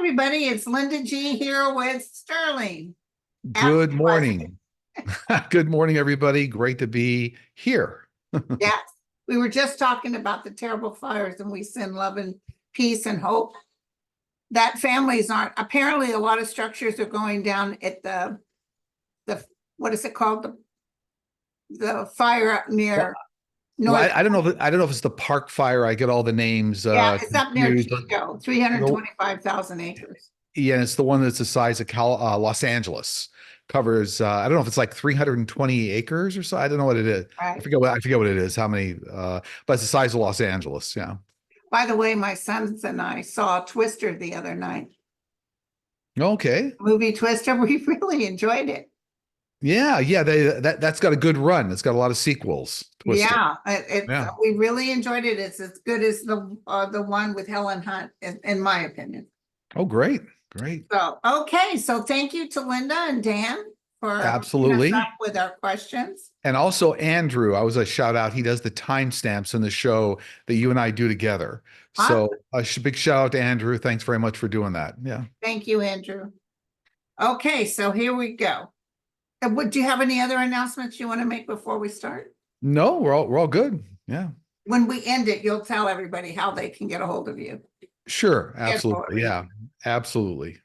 everybody. It's Linda G here with Sterling. Ask Good morning. Good morning, everybody. Great to be here. Yes, we were just talking about the terrible fires, and we send love and peace and hope that families aren't. Apparently, a lot of structures are going down at the what is it called? The fire up near Well, North. I don't know. I don't know if it's the park fire. I get all the names Yeah, it's up near confused. Chico, The- 325,000 acres. Yeah, it's the one that's the size of Los Angeles. Covers. I don't know if it's like 320 acres or so. I don't know what it is. Right. I forget what it is. How many? But it's the size of Los Angeles. Yeah. By the way, my sons and I saw Twister the other night. Okay. Movie Twister. We really enjoyed it. Yeah. Yeah. That's got a good run. It's got a lot of sequels. Twister. Yeah, Yeah. we really enjoyed it. It's as good as the one with Helen Hunt, in my opinion. Oh, great. Great. So, okay, so thank you to Linda and Dan for hooking us Absolutely. up with our questions. And also Andrew, I was a shout out. He does the timestamps in the show that you and I do together. So a big shout out to Andrew. Thanks very much for doing that. Yeah. Thank you, Andrew. Okay, so here we go. Do you have any other announcements you want to make before we start? No, we're all good. Yeah. When we end it, you'll tell everybody how they can get a hold of you. Sure. Absolutely. Yeah. Absolutely.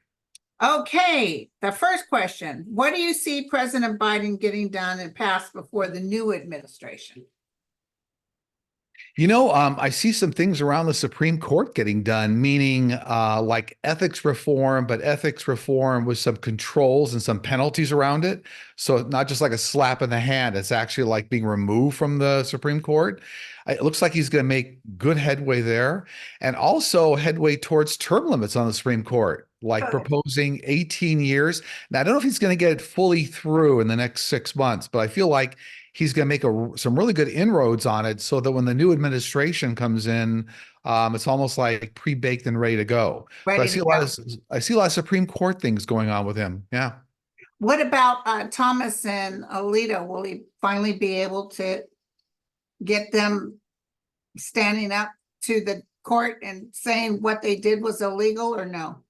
Okay, the first question. What do you see President Biden getting done and passed before the new administration? I see some things around the Supreme Court getting done, meaning like ethics reform, but ethics reform with some controls and some penalties around it. So not just like a slap in the hand, it's actually like being removed from the Supreme Court. It looks like he's going to make good headway there, and also headway towards term limits on the Supreme Court, like proposing 18 years. Now, I don't know if he's going to get it fully through in the next 6 months, but I feel like he's going to make some really good inroads on it so that when the new administration comes in, it's almost like pre-baked and ready to go. I see a lot of Supreme Court things going on with him. Yeah. What about Thomas and Alito? Will he finally be able to get them standing up to the court and saying what they did was illegal, or no?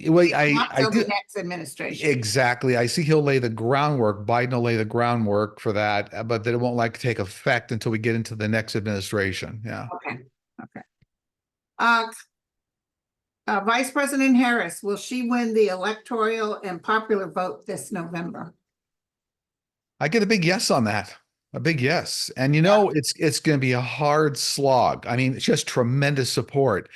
Well, Not till the next administration. Exactly. I see he'll lay the groundwork. Biden will lay the groundwork for that, but then it won't like take effect until we get into the next administration. Yeah. Okay. Vice President Harris, will she win the electoral and popular vote this November? I get a big yes on that. A big yes. And it's going to be a hard slog. I mean, it's just tremendous support.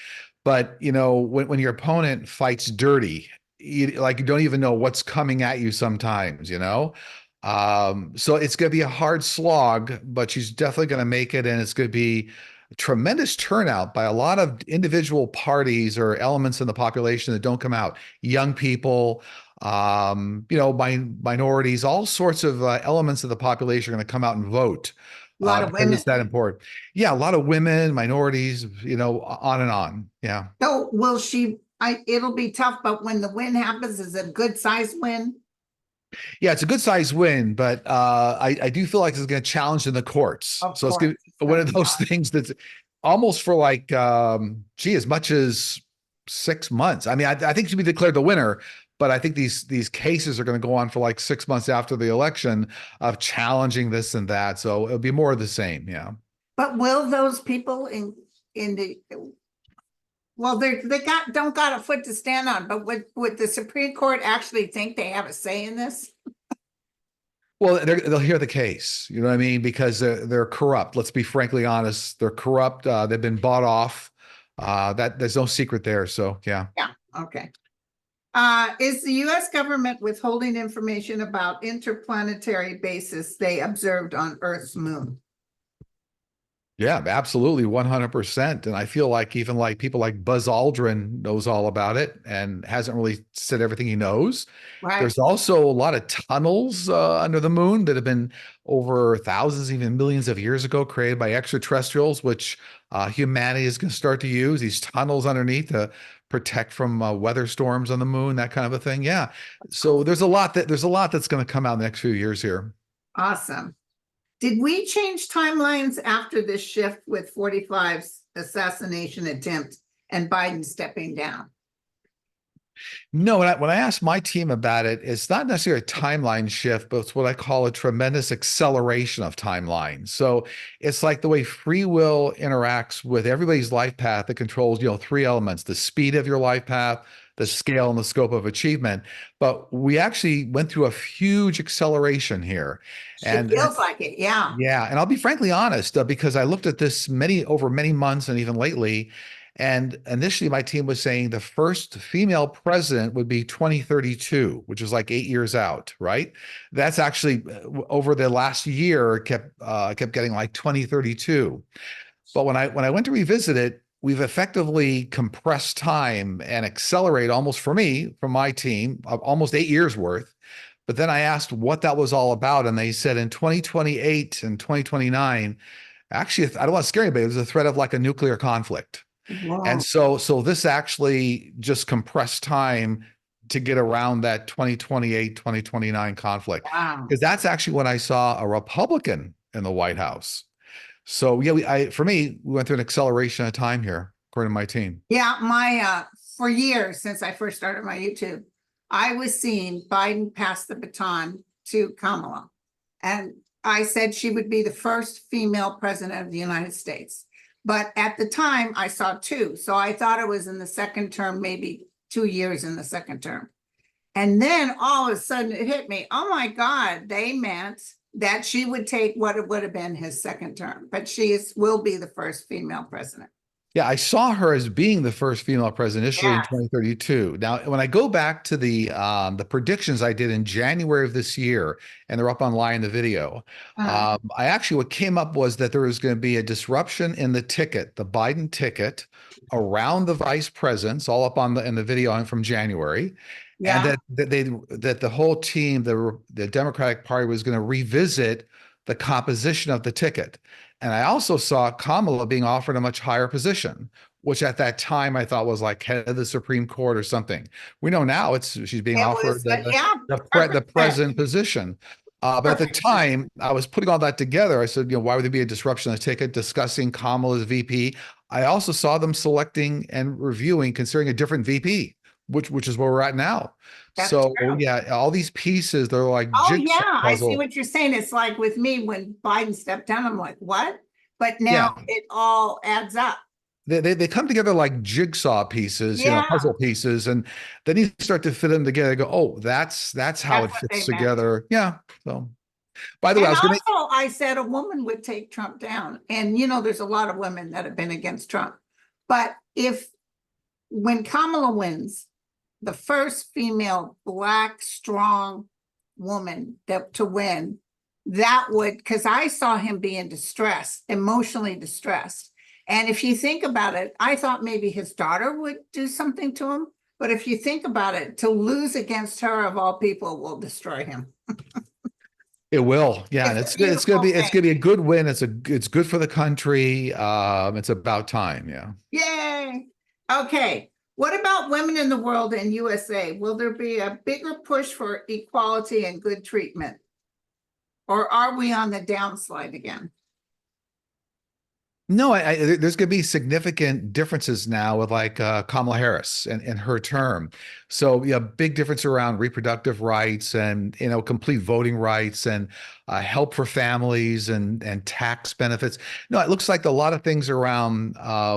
But when your opponent fights dirty, you don't even know what's coming at you sometimes, so it's going to be a hard slog, but she's definitely going to make it, and it's going to be a tremendous turnout by a lot of individual parties or elements in the population that don't come out. Young people, minorities, all sorts of elements of the population are going to come out and vote. A lot of women. It's that important. Yeah, a lot of women, minorities, on and on. Yeah. So will she? It'll be tough, but when the win happens, is it a good size win? Yeah, it's a good size win, but I do feel like it's going to challenge in the courts. It's going to be one of those things that's almost for like, as much as 6 months. I mean, I think she'll be declared the winner, but I think these cases are going to go on for like 6 months after the election of challenging this and that. So it'll be more of the same. Yeah. But will those people in the they don't got a foot to stand on, but would the Supreme Court actually think they have a say in this? Well, they'll hear the case, you know what I mean? Because they're corrupt. Let's be frankly honest. They're corrupt. They've been bought off. That there's no secret there. So yeah. Yeah. Okay. Is the U.S. government withholding information about interplanetary bases they observed on Earth's moon? Yeah, absolutely, 100%. And I feel like even like people like Buzz Aldrin knows all about it and hasn't really said everything he knows. Right. There's also a lot of tunnels under the moon that have been over thousands, even millions of years ago, created by extraterrestrials, which humanity is going to start to use these tunnels underneath to protect from weather storms on the moon, that kind of a thing. Yeah. So there's a lot that's going to come out in the next few years here. Awesome. Did we change timelines after this shift with 45's assassination attempt and Biden stepping down? No, when I asked my team about it, it's not necessarily a timeline shift, but it's what I call a tremendous acceleration of timeline. So it's like the way free will interacts with everybody's life path that controls, three elements: the speed of your life path, the scale and the scope of achievement. But we actually went through a huge acceleration here. It And feels like it, yeah. yeah, and I'll be frankly honest, because I looked at this over many months and even lately, and initially my team was saying the first female president would be 2032, which is like 8 years out, right? That's actually over the last year kept getting like 2032. But when I went to revisit it, we've effectively compressed time and accelerate almost for me, from my team, almost 8 years worth. But then I asked what that was all about, and they said in 2028 and 2029, actually, I don't want to scare anybody, there's a threat of like a nuclear conflict. And Wow. so this actually just compressed time to get around that 2028, 2029 conflict. Wow. Because that's actually when I saw a Republican in the White House. So yeah, for me, we went through an acceleration of time here, according to my team. Yeah, for years since I first started my YouTube, I was seeing Biden pass the baton to Kamala. And I said she would be the first female president of the United States. But at the time, I saw two. So I thought it was in the second term, maybe 2 years in the second term. And then all of a sudden it hit me, oh my God, they meant that she would take what it would have been his second term, but will be the first female president. Yeah, I saw her as being the first female president initially in Yeah. 2032. Now, when I go back to the predictions I did in January of this year, and they're up online in the video, I actually what came up was that there was going to be a disruption in the ticket, the Biden ticket, around the vice presidents, all up in the video from January, and Yeah. that the whole team, the Democratic Party, was going to revisit the composition of the ticket. And I also saw Kamala being offered a much higher position, which at that time I thought was like head of the Supreme Court or something. We know now she's being It offered was, yeah, the perfect fit. president position. But at the Perfect fit. time, I was putting all that together. I said, why would there be a disruption in the ticket? Discussing Kamala as VP. I also saw them selecting and reviewing, considering a different VP, which is where we're at now. That's So true. yeah, all these pieces, they're like Oh, jigsaw yeah, I see puzzle. what you're saying. It's like with me when Biden stepped down, I'm like, what? But Yeah, now it all adds up. they come together like jigsaw pieces, Yeah, puzzle pieces, and then you start to fit them together. Go, oh, that's how that's it what they fits meant. together. Yeah. So, by the way, I And was gonna. also, I said a woman would take Trump down. And, there's a lot of women that have been against Trump. But when Kamala wins, the first female Black strong woman to win, that would, because I saw him being distressed, emotionally distressed. And if you think about it, I thought maybe his daughter would do something to him. But if you think about it, to lose against her of all people will destroy him. It will, yeah, and It's a it's gonna beautiful be thing. a good win. It's good for the country. It's about time. Yeah. Yay. Okay. What about women in the world and USA? Will there be a bigger push for equality and good treatment? Or are we on the downslide again? No, there's going to be significant differences now with like Kamala Harris and her term. So yeah, big difference around reproductive rights and complete voting rights and help for families and tax benefits. No, it looks like a lot of things around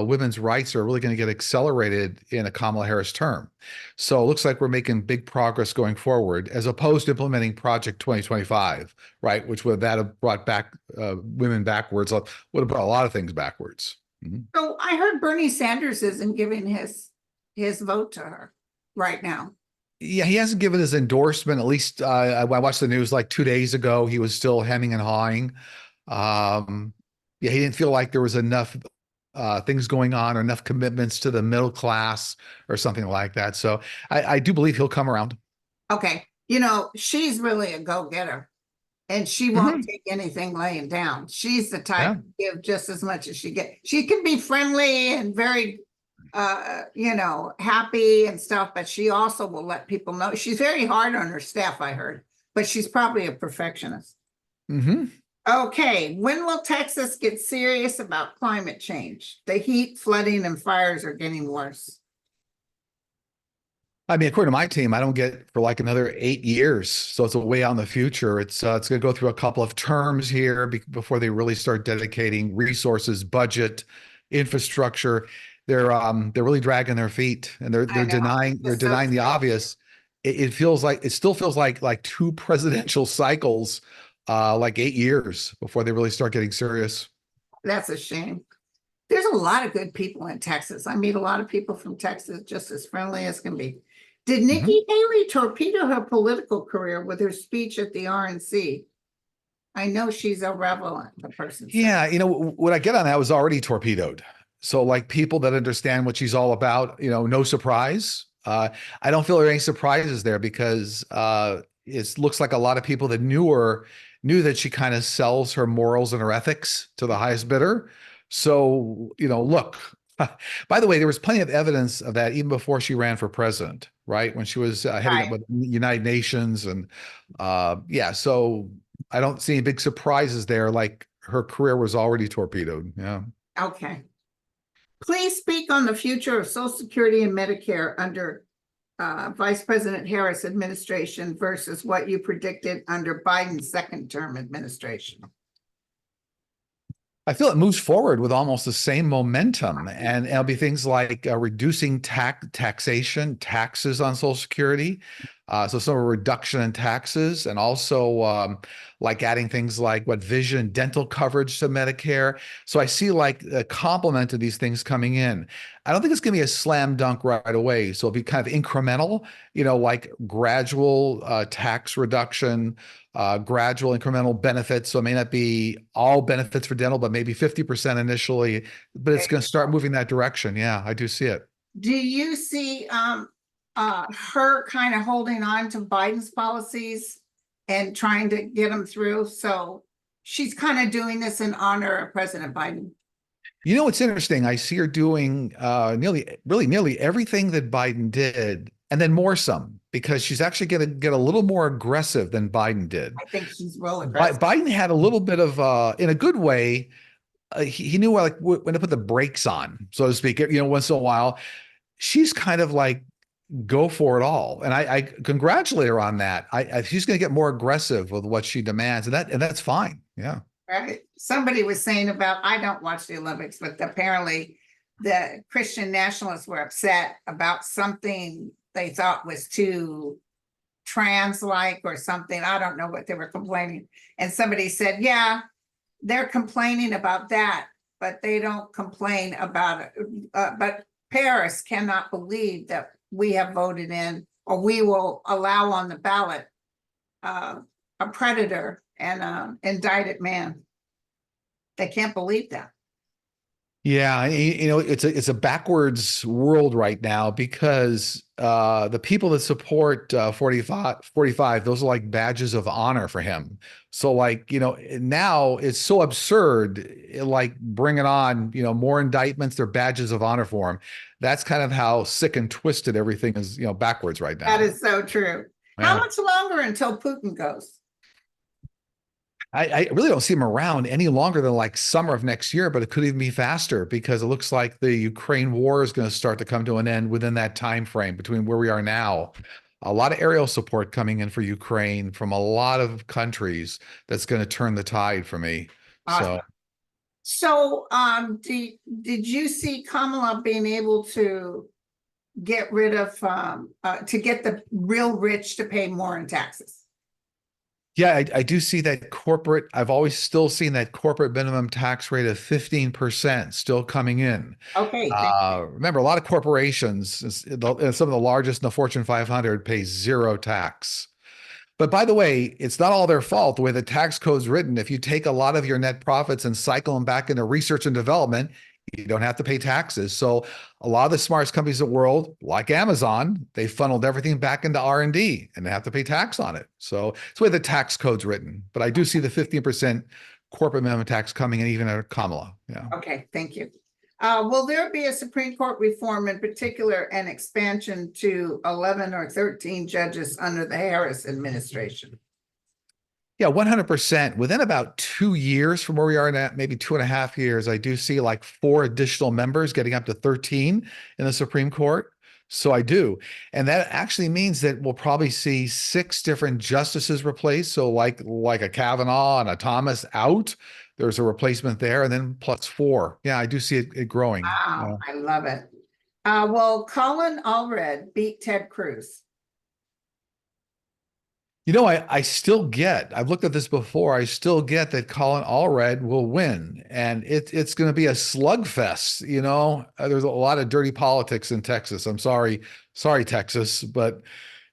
women's rights are really going to get accelerated in a Kamala Harris term. So it looks like we're making big progress going forward, as opposed to implementing Project 2025, right? Which would that have brought back women backwards, would have brought a lot of things backwards. Mhm. So I heard Bernie Sanders isn't giving his vote to her right now. Yeah, he hasn't given his endorsement. At least I watched the news like 2 days ago. He was still hemming and hawing. Um, yeah, he didn't feel like there was enough things going on or enough commitments to the middle class or something like that. So I do believe he'll come around. Okay. She's really a go-getter and she won't Mhm. take anything laying down. She's the type Yeah. to give just as much as she gets. She can be friendly and very happy and stuff, but she also will let people know. She's very hard on her staff, I heard, but she's probably a perfectionist. Hmm. Okay, when will Texas get serious about climate change? The heat, flooding, and fires are getting worse. I mean, according to my team, I don't get for like another 8 years. So it's a way out in the future. It's going to go through a couple of terms here before they really start dedicating resources, budget, infrastructure. They're really dragging their feet, and I know. they're It's so denying the strange. obvious. It feels like it still feels like two presidential cycles, like 8 years before they really start getting serious. That's a shame. There's a lot of good people in Texas. I meet a lot of people from Texas, just as friendly as can be. Did Mhm. Nikki Haley torpedo her political career with her speech at the RNC? I know she's irrelevant, the person said. Yeah, what I get on that was already torpedoed. So like people that understand what she's all about, no surprise. I don't feel there are any surprises there because it looks like a lot of people that knew her knew that she kind of sells her morals and her ethics to the highest bidder. So, look, by the way, there was plenty of evidence of that even before she ran for president, right? When she was heading up Right. with the United Nations and yeah, so I don't see any big surprises there. Like her career was already torpedoed. Yeah. Okay. Please speak on the future of Social Security and Medicare under Vice President Harris administration versus what you predicted under Biden's second term administration. I feel it moves forward with almost the same momentum, and it'll be things like reducing taxation, taxes on Social Security. So some reduction in taxes, and also like adding things like vision and dental coverage to Medicare. So I see like a complement to these things coming in. I don't think it's going to be a slam dunk right away. So it'll be kind of incremental, like gradual tax reduction, gradual incremental benefits. So it may not be all benefits for dental, but maybe 50% initially, but it's going to start moving that direction. Yeah, I do see it. Do you see her kind of holding on to Biden's policies and trying to get them through? So she's kind of doing this in honor of President Biden. It's interesting. I see her doing nearly everything that Biden did, and then more some, because she's actually going to get a little more aggressive than Biden did. I think she's real aggressive. Biden had a little bit of, in a good way, he knew like when to put the brakes on, so to speak. Once in a while, she's kind of like go for it all, and I congratulate her on that. She's going to get more aggressive with what she demands, and that's fine. Yeah. Right. Somebody was saying about, I don't watch the Olympics, but apparently the Christian nationalists were upset about something they thought was too trans-like or something. I don't know what they were complaining. And somebody said, yeah, they're complaining about that, but they don't complain about it. But Paris cannot believe that we have voted in, or we will allow on the ballot a predator and indicted man. They can't believe that. Yeah, it's a backwards world right now because the people that support 45, those are like badges of honor for him. So like, now it's so absurd, like bring it on, more indictments, they're badges of honor for him. That's kind of how sick and twisted everything is, backwards right That now. is so true. How Yeah. much longer until Putin goes? I really don't see him around any longer than like summer of next year, but it could even be faster because it looks like the Ukraine war is going to start to come to an end within that time frame between where we are now. A lot of aerial support coming in for Ukraine from a lot of countries that's going to turn the tide for me. Awesome. So So, did you see Kamala being able to get rid of, to get the real rich to pay more in taxes? yeah, I do see that corporate. I've always still seen that corporate minimum tax rate of 15% still coming in. Okay, thank you. Remember, a lot of corporations, some of the largest in the Fortune 500, pay zero tax. But by the way, it's not all their fault. The way the tax code's written, if you take a lot of your net profits and cycle them back into research and development, you don't have to pay taxes. So a lot of the smartest companies in the world, like Amazon, they funneled everything back into R&D and they have to pay tax on it. So it's the way the tax code's written. But I do see the 15% corporate minimum tax coming in even at Kamala. Yeah. Okay, thank you. Will there be a Supreme Court reform, in particular an expansion to 11 or 13 judges under the Harris administration? Yeah, 100%. Within about 2 years from where we are now, maybe 2.5 years, I do see like 4 additional members getting up to 13 in the Supreme Court. So I do. And that actually means that we'll probably see 6 different justices replaced. So like a Kavanaugh and a Thomas out, there's a replacement there, and then plus 4. Yeah, I do see it growing. Wow, Yeah. I love it. Will Colin Allred beat Ted Cruz? You know, I still get, I've looked at this before, I still get that Colin Allred will win. And it's going to be a slugfest. You know, there's a lot of dirty politics in Texas. I'm sorry, Texas, but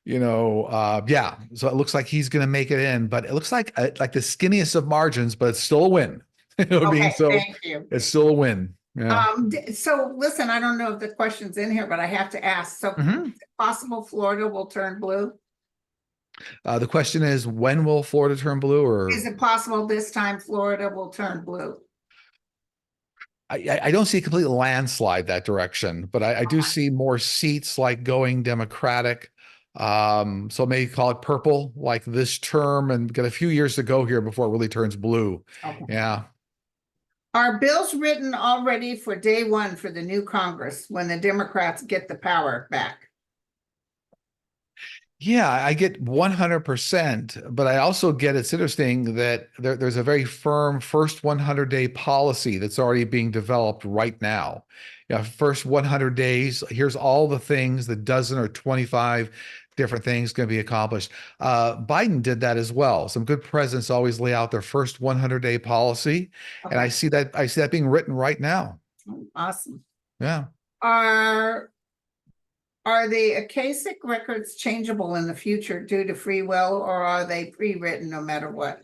yeah. So it looks like he's going to make it in, but it looks like the skinniest of margins, but it's still a win. You know what I mean? Okay, So thank you. it's still a win. Yeah. So listen, I don't know if the question's in here, but I have to ask. So Mhm. is it possible Florida will turn blue? The question is, when will Florida turn blue? Or Is it possible this time Florida will turn blue? I don't see a complete landslide that direction, but I do see more seats like going Democratic. So maybe call it purple like this term and get a few years to go here before it really turns blue. Okay. Yeah. Are bills written already for day one for the new Congress when the Democrats get the power back? Yeah, I get 100%, but I also get it's interesting that there's a very firm first 100-day policy that's already being developed right now. Yeah, first 100 days, here's all the things, the dozen or 25 different things going to be accomplished. Biden did that as well. Some good presidents always lay out their first 100-day policy, and Okay, I see that being written right now. awesome. Yeah. Are the Akashic records changeable in the future due to free will, or are they pre-written no matter what?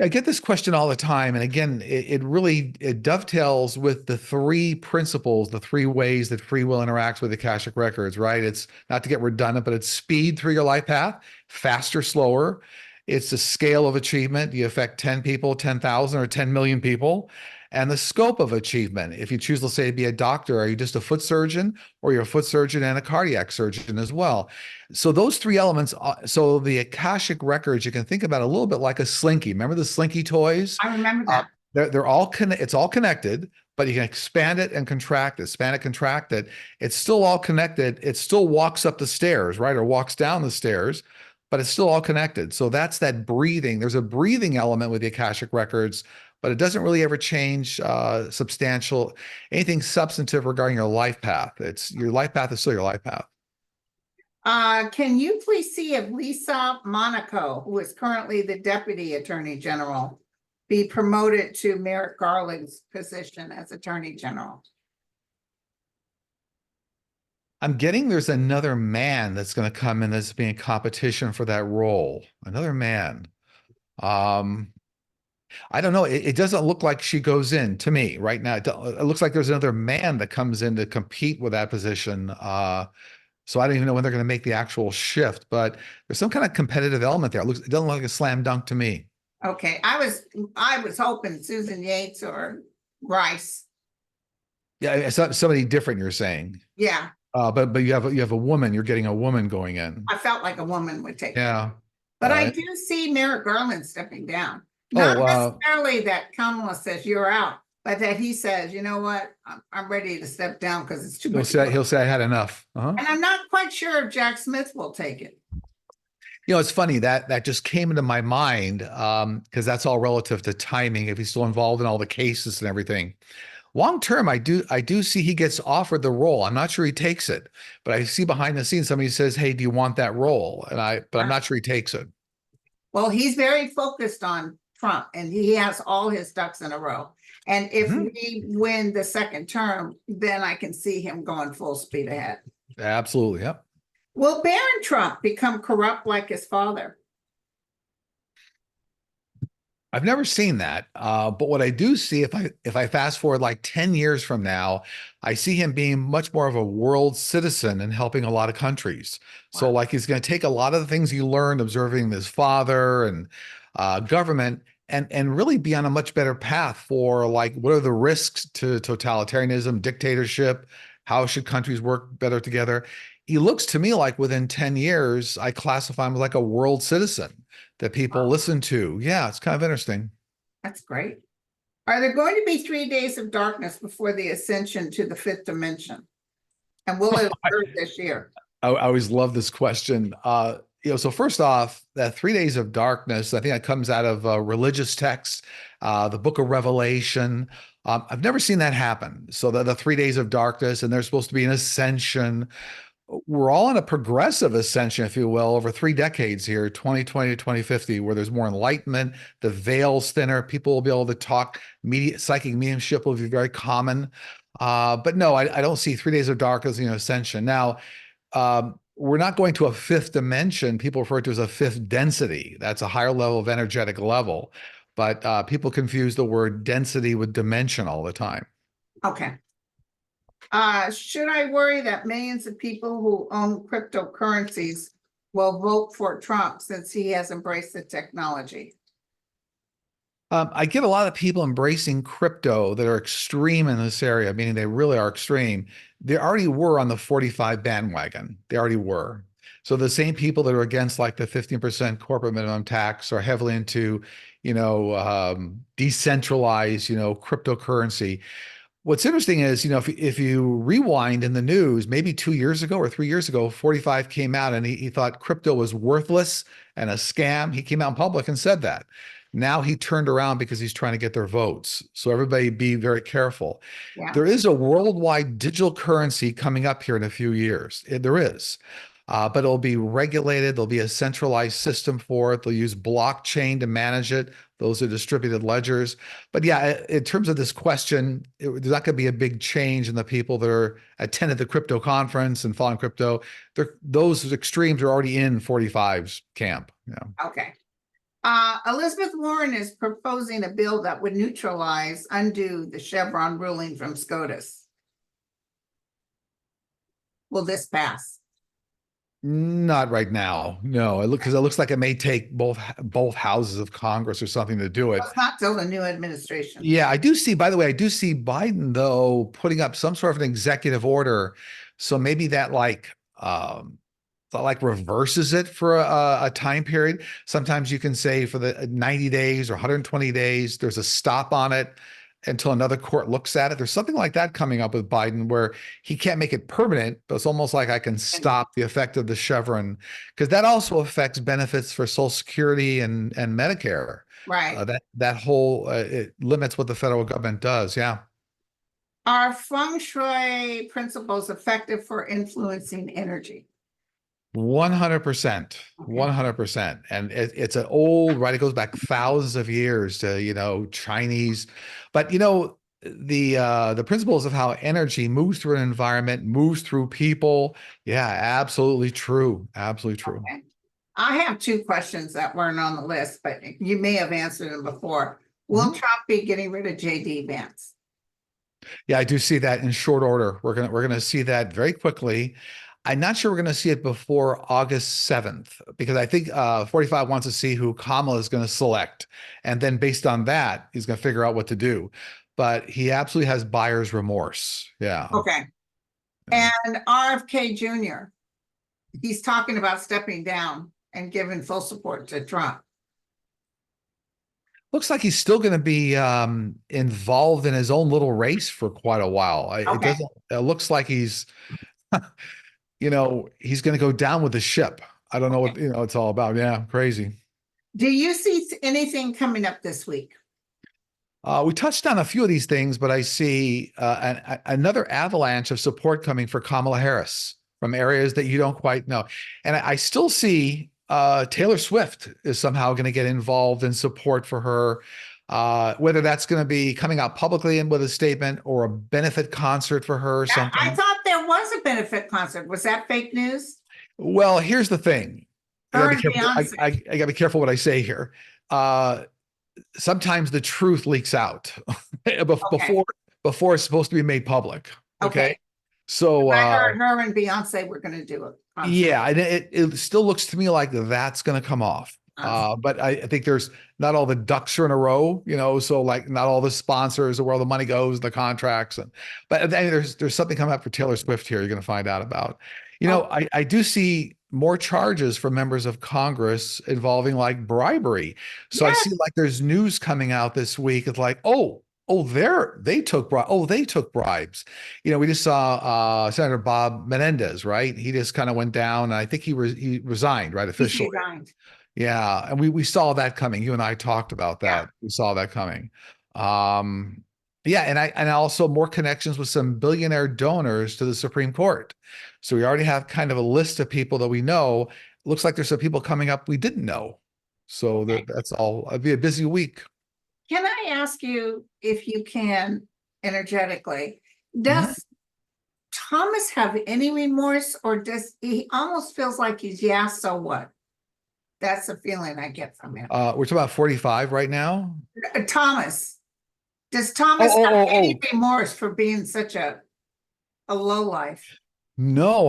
I get this question all the time. And again, it really dovetails with the 3 principles, the 3 ways that free will interacts with Akashic records, right? It's not to get redundant, but it's speed through your life path, faster, slower. It's the scale of achievement. Do you affect 10 people, 10,000, or 10 million people? And the scope of achievement. If you choose, let's say, to be a doctor, are you just a foot surgeon, or you're a foot surgeon and a cardiac surgeon as well? So those 3 elements, so the Akashic records, you can think about a little bit like a slinky. Remember the slinky toys? I remember Uh, that. they're all it's all connected, but you can expand it and contract it, expand it, contract it. It's still all connected. It still walks up the stairs, right? Or walks down the stairs, but it's still all connected. So that's that breathing. There's a breathing element with the Akashic records, but it doesn't really ever change anything substantive regarding your life path. It's your life path is still your life path. Can you please see if Lisa Monaco, who is currently the Deputy Attorney General, be promoted to Merrick Garland's position as Attorney General? I'm getting there's another man that's going to come in that's being a competition for that role. Another man. Um, I don't know. It doesn't look like she goes in to me right now. It looks like there's another man that comes in to compete with that position. So I don't even know when they're going to make the actual shift, but there's some kind of competitive element there. It doesn't look like a slam dunk to me. Okay, I was hoping Susan Yates or Rice. Yeah, it's not somebody different, you're saying. Yeah, But you have a woman. You're getting a woman going in. I felt like a woman would take it. Yeah. But I do see Merrick Garland stepping down. Oh, Not necessarily that Kamala says you're out, but that he says, you know what, I'm ready to step down because it's too much. he'll say I had enough. And I'm not quite sure if Jack Smith will take it. You know, it's funny that just came into my mind because that's all relative to timing. If he's still involved in all the cases and everything, long term, I do see he gets offered the role. I'm not sure he takes it, but I see behind the scenes somebody says, "Hey, do you want that role?" But I'm not sure he takes it. Well, he's very focused on Trump, and he has all his ducks in a row. And if we win the second term, then I can see him going full speed ahead. Absolutely, yep. Will Barron Trump become corrupt like his father? I've never seen that, but what I do see, if I fast forward like 10 years from now, I see him being much more of a world citizen and helping a lot of countries. Wow. So like he's going to take a lot of the things he learned observing his father and government and really be on a much better path for like what are the risks to totalitarianism, dictatorship, how should countries work better together? He looks to me like within 10 years, I classify him as like a world citizen that people listen to. Yeah, it's kind of interesting. That's great. Are there going to be 3 days of darkness before the ascension to the 5th dimension? And will it occur this year? I always love this question. So first off, that 3 days of darkness, I think that comes out of religious texts, the book of Revelation. I've never seen that happen. So the 3 days of darkness, and there's supposed to be an ascension. We're all in a progressive ascension, if you will, over 3 decades here, 2020 to 2050, where there's more enlightenment, the veil's thinner, people will be able to talk, psychic mediumship will be very common. But no, I don't see 3 days of darkness, ascension. Now, we're not going to a fifth dimension. People refer to as a fifth density. That's a higher level of energetic level. But people confuse the word density with dimension all the time. Okay. Should I worry that millions of people who own cryptocurrencies will vote for Trump since he has embraced the technology? I get a lot of people embracing crypto that are extreme in this area, meaning they really are extreme. They already were on the 45 bandwagon. They already were. So the same people that are against like the 15% corporate minimum tax are heavily into, decentralized, cryptocurrency. What's interesting is, if you rewind in the news, maybe 2 years ago or 3 years ago, 45 came out and he thought crypto was worthless and a scam. He came out in public and said that. Now he turned around because he's trying to get their votes. So everybody be very careful. Yeah. There is a worldwide digital currency coming up here in a few years. There is. But it'll be regulated. There'll be a centralized system for it. They'll use blockchain to manage it. Those are distributed ledgers. But yeah, in terms of this question, there's not going to be a big change in the people that are attended the crypto conference and following crypto. Those extremes are already in 45's camp. Yeah. Okay. Elizabeth Warren is proposing a bill that would undo the Chevron ruling from SCOTUS. Will this pass? Not right now. No, because it looks like it may take both houses of Congress or something to do it. It's not till the new administration. Yeah, I do see, by the way, I do see Biden, though, putting up some sort of an executive order. So maybe that reverses it for a time period. Sometimes you can say for the 90 days or 120 days, there's a stop on it until another court looks at it. There's something like that coming up with Biden where he can't make it permanent, but it's almost like I can stop the effect of the Chevron, because that also affects benefits for Social Security and Medicare. Right. That whole it limits what the federal government does. Yeah. Are Feng Shui principles effective for influencing energy? 100%, 100%. And it's an old, right? It goes back thousands of years to, Chinese, but the principles of how energy moves through an environment, moves through people. Yeah, absolutely true. Absolutely true. Okay. I have two questions that weren't on the list, but you may have answered them before. Will Trump be getting rid of JD Vance? Yeah, I do see that in short order. We're gonna see that very quickly. I'm not sure we're going to see it before August 7th, because I think 45 wants to see who Kamala is going to select. And then based on that, he's going to figure out what to do. But he absolutely has buyer's remorse. Yeah. Okay. Yeah. And RFK Jr., he's talking about stepping down and giving full support to Trump. Looks like he's still going to be involved in his own little race for quite a while. Okay. It looks like he's he's going to go down with the ship. I don't know what, it's all about. Yeah, crazy. Do you see anything coming up this week? We touched on a few of these things, but I see another avalanche of support coming for Kamala Harris from areas that you don't quite know. And I still see Taylor Swift is somehow going to get involved in support for her. Whether that's going to be coming out publicly and with a statement or a benefit concert for her or something. I thought there was a benefit concert. Was that fake news? Well, here's the thing. I gotta be careful what I say here. Sometimes the truth leaks out before it's supposed to be made public. Okay. So I heard her and Beyonce were going to do it. Yeah, and it still looks to me like that's going to come off. But I think there's not all the ducks are in a row, so like not all the sponsors or where all the money goes, the contracts. But there's something coming up for Taylor Swift here you're going to find out about. I do see more charges from members of Congress involving like bribery. So yes. I see like there's news coming out this week. It's like, oh, Oh, they took bribes. You know, we just saw Senator Bob Menendez, right? He just kind of went down, and I think he resigned, right, He's officially. resigned. Yeah, and we saw that coming. You and I talked about Yeah. that. We saw that coming. Um, yeah, and also more connections with some billionaire donors to the Supreme Court. So we already have kind of a list of people that we know. Looks like there's some people coming up we didn't know. So Okay. that's all. It'll be a busy week. Can I ask you if you can energetically, Mhm. does Thomas have any remorse, or does he almost feels like he's, yeah, so what? That's the feeling I get from him. We're talking about 45 right now. Thomas, does Oh, Thomas oh, have oh, any oh. remorse for being such a low life? No,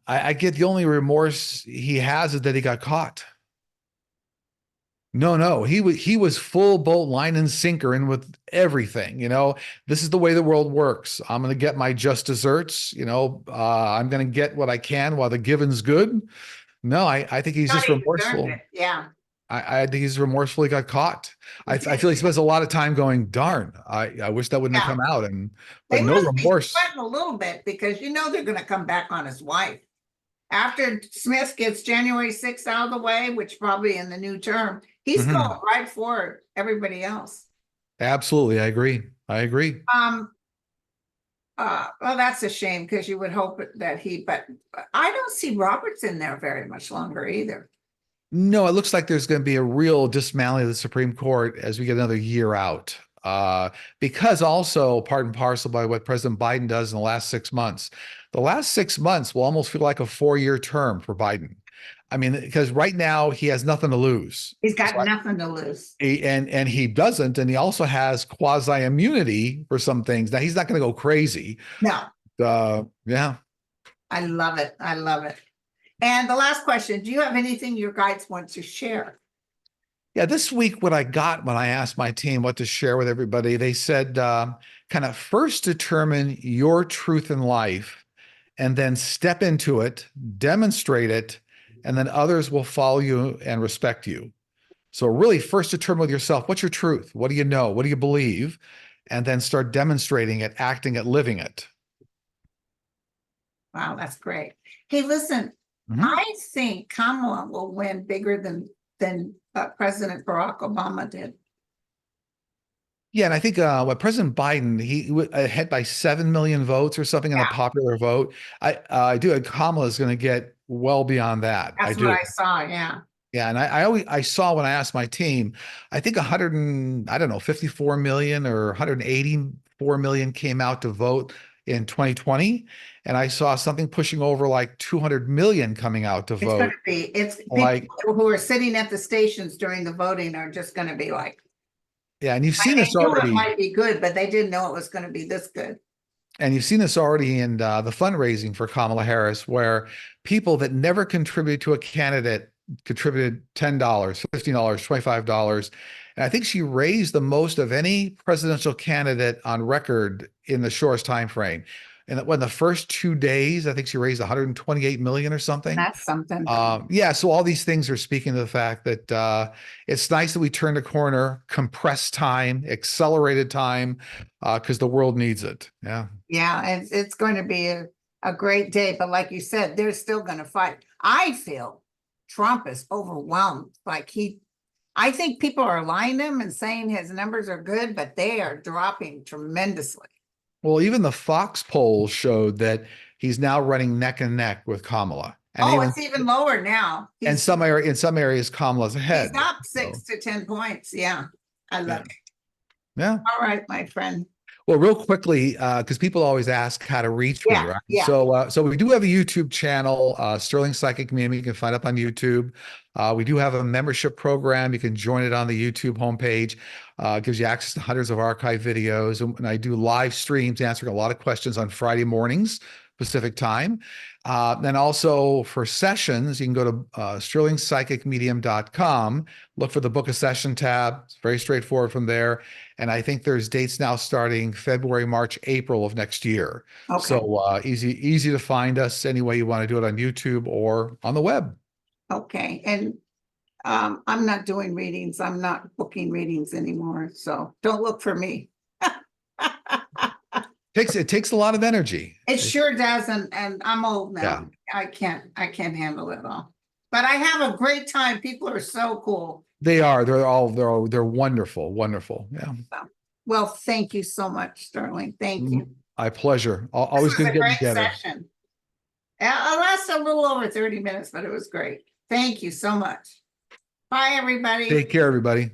I get the only remorse he has is that he got caught. No, no, he was full boat, line and sinker in with everything. You know, this is the way the world works. I'm going to get my just desserts. You know, I'm going to get what I can while the giving's good. No, I think he's Thought just he deserved remorseful. it. Yeah, I think he's remorseful he got caught. he I did. feel he spends a lot of time going, darn, I wish that wouldn't have Yeah, come out. And they but no must be remorse. sweating a little bit because they're going to come back on his wife. After Smith gets January 6th out of the way, which probably in the new term, he's Mhm. going right for everybody else. Absolutely, I agree. I agree. Um, well, that's a shame because you would hope that but I don't see Roberts in there very much longer either. No, it looks like there's going to be a real dismantling of the Supreme Court as we get another year out. Because also part and parcel by what President Biden does in the last 6 months. The last 6 months will almost feel like a 4-year term for Biden. I mean, because right now he has nothing to lose. He's So got nothing to lose. and he doesn't, and he also has quasi immunity for some things. Now he's not going to go crazy. No, Yeah. I love it. I love it. And the last question, do you have anything your guides want to share? Yeah, this week, what I got when I asked my team what to share with everybody, they said, kind of first determine your truth in life and then step into it, demonstrate it, and then others will follow you and respect you. So, really, first determine with yourself what's your truth? What do you know? What do you believe? And then start demonstrating it, acting it, living it. Wow, that's great. Hey, listen, Mhm. I think Kamala will win bigger than President Barack Obama did. Yeah, and I think what President Biden, he ahead by 7 million votes or something in the Yeah, popular vote. I do. Kamala is going to get well beyond that. I that's what do. I saw. Yeah. Yeah, and I saw when I asked my team, I think 100 and I don't know 54 million or 184 million came out to vote in 2020, and I saw something pushing over like 200 million coming out to It's going vote. to be, it's people Like, who are sitting at the stations during the voting are just going to be like, yeah, and you've seen they this knew it already. might be good, but they didn't know it was going to be this good. And you've seen this already in the fundraising for Kamala Harris, where people that never contributed to a candidate contributed $10, $15, $25. And I think she raised the most of any presidential candidate on record in the shortest time frame. And when the first 2 days, I think she raised 128 million or something. That's something. Yeah, so all these things are speaking to the fact that it's nice that we turned a corner, compressed time, accelerated time, because the world needs it. Yeah. Yeah, and it's going to be a great day. But like you said, they're still going to fight. I feel Trump is overwhelmed. I think people are lying to him and saying his numbers are good, but they are dropping tremendously. Well, even the Fox polls showed that he's now running neck and neck with Kamala, and Oh, even it's even lower now. in some areas Kamala's He's ahead. up So 6 to 10 points. Yeah, I love yeah, it. yeah. All right, my friend. Well, real quickly, because people always ask how to reach me, Yeah, right? yeah. So we do have a YouTube channel, Sterling Psychic Meme. You can find up on YouTube. We do have a membership program. You can join it on the YouTube homepage. It gives you access to hundreds of archive videos, and I do live streams answering a lot of questions on Friday mornings, Pacific time. Then also for sessions, you can go to sterlingpsychicmedium.com, look for the book a session tab. It's very straightforward from there. And I think there's dates now starting February, March, April of next year. Okay. So easy to find us any way you want to do it on YouTube or on the web. Okay. And I'm not doing readings. I'm not booking readings anymore. So don't look for me. It takes a lot of energy. It sure does, and I'm old now. Yeah. I can't handle it all. But I have a great time. People are so cool. They are. They're wonderful. Wonderful. Yeah. Well, thank you so much, Sterling. Thank you. My pleasure. This Always was good a getting great together. session. It lasted a little over 30 minutes, but it was great. Thank you so much. Bye, everybody. Take care, everybody.